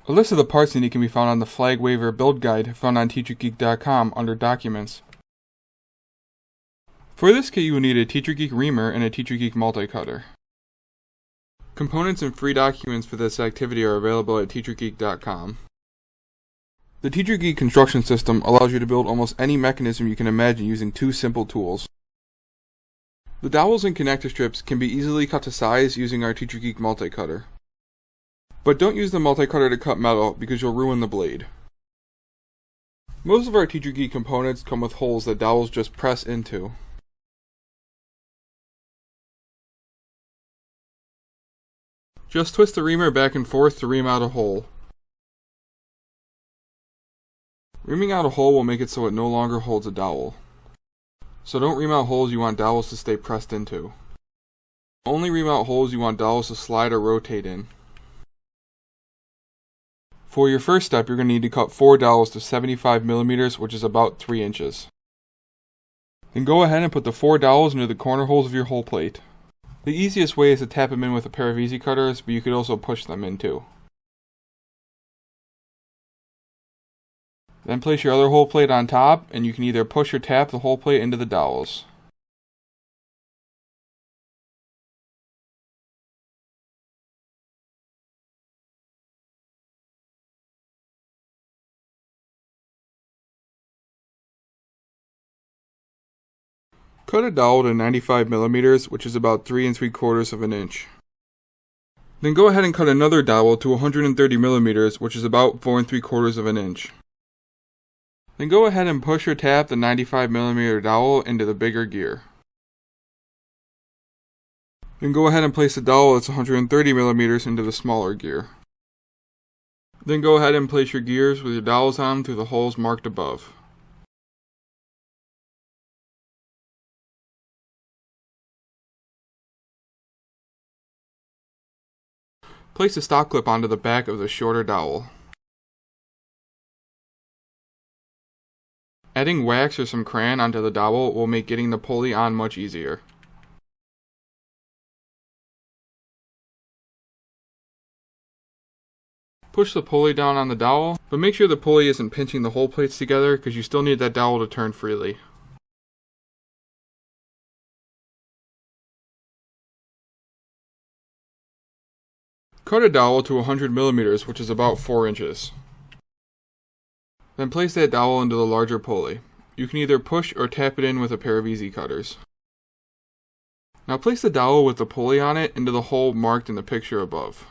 A list of the parts needed can be found on the Flag Waiver Build Guide found on TeacherGeek.com under Documents. For this kit you will need a TeacherGeek reamer and a TeacherGeek multi-cutter. Components and free documents for this activity are available at TeacherGeek.com. The TeacherGeek construction system allows you to build almost any mechanism you can imagine using two simple tools. The dowels and connector strips can be easily cut to size using our TeacherGeek multi-cutter. But don't use the multi-cutter to cut metal because you'll ruin the blade. Most of our TeacherGeek components come with holes that dowels just press into. Just twist the reamer back and forth to ream out a hole. Reaming out a hole will make it so it no longer holds a dowel. So don't ream out holes you want dowels to stay pressed into. Only ream out holes you want dowels to slide or rotate in. For your first step, you're going to need to cut 4 dowels to 75mm, which is about 3 inches. Then go ahead and put the 4 dowels into the corner holes of your hole plate. The easiest way is to tap them in with a pair of easy cutters, but you could also push them in too. Then place your other hole plate on top, and you can either push or tap the hole plate into the dowels. Cut a dowel to 95mm, which is about 3 3/4 of an inch. Then go ahead and cut another dowel to 130mm, which is about 4 3/4 of an inch. Then go ahead and push or tap the 95mm dowel into the bigger gear. Then go ahead and place the dowel that's 130mm into the smaller gear. Then go ahead and place your gears with your dowels on through the holes marked above. Place a stop clip onto the back of the shorter dowel. Adding wax or some crayon onto the dowel will make getting the pulley on much easier. Push the pulley down on the dowel, but make sure the pulley isn't pinching the hole plates together because you still need that dowel to turn freely. Cut a dowel to 100mm, which is about 4 inches. Then place that dowel into the larger pulley. You can either push or tap it in with a pair of easy cutters. Now place the dowel with the pulley on it into the hole marked in the picture above.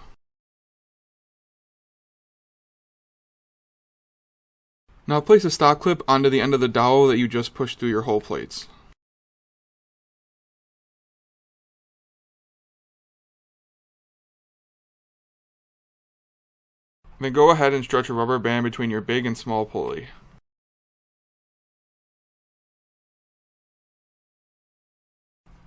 Now place a stop clip onto the end of the dowel that you just pushed through your hole plates. Then go ahead and stretch a rubber band between your big and small pulley.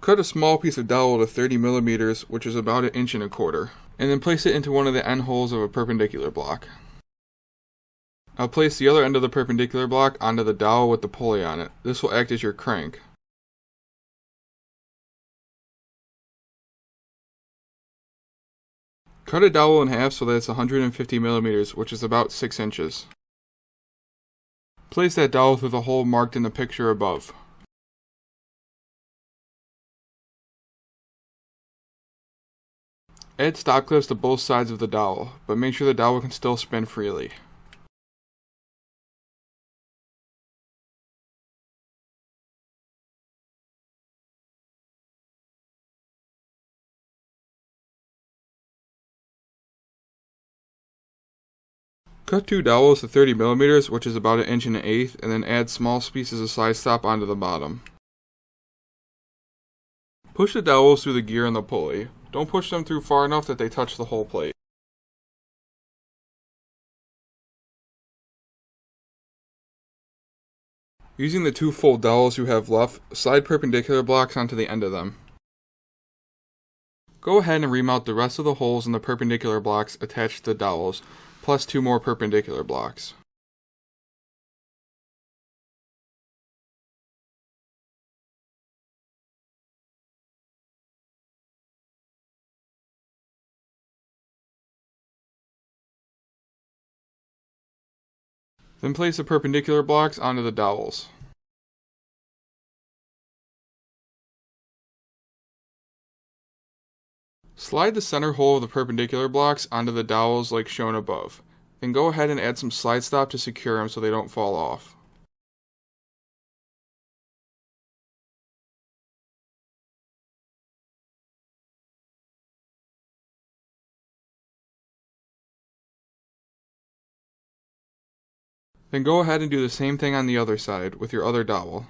Cut a small piece of dowel to 30mm, which is about 1 1/4 inch, and then place it into one of the end holes of a perpendicular block. Now place the other end of the perpendicular block onto the dowel with the pulley on it. This will act as your crank. Cut a dowel in half so that it's 150mm, which is about 6 inches. Place that dowel through the hole marked in the picture above. Add stop clips to both sides of the dowel, but make sure the dowel can still spin freely. Cut 2 dowels to 30mm, which is about 1 1/8 inch, and then add small pieces of side stop onto the bottom. Push the dowels through the gear and the pulley. Don't push them through far enough that they touch the hole plate. Using the 2 full dowels you have left, slide perpendicular blocks onto the end of them. Go ahead and remount the rest of the holes in the perpendicular blocks attached to the dowels, plus 2 more perpendicular blocks. Then place the perpendicular blocks onto the dowels. Slide the center hole of the perpendicular blocks onto the dowels like shown above. Then go ahead and add some slide stop to secure them so they don't fall off. Then go ahead and do the same thing on the other side with your other dowel.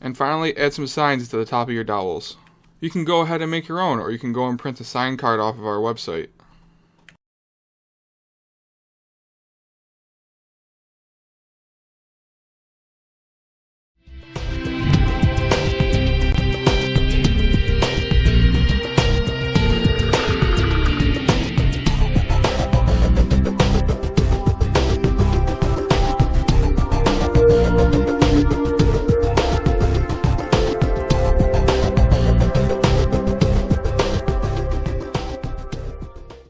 And finally, add some signs to the top of your dowels. You can go ahead and make your own, or you can go and print a sign card off of our website.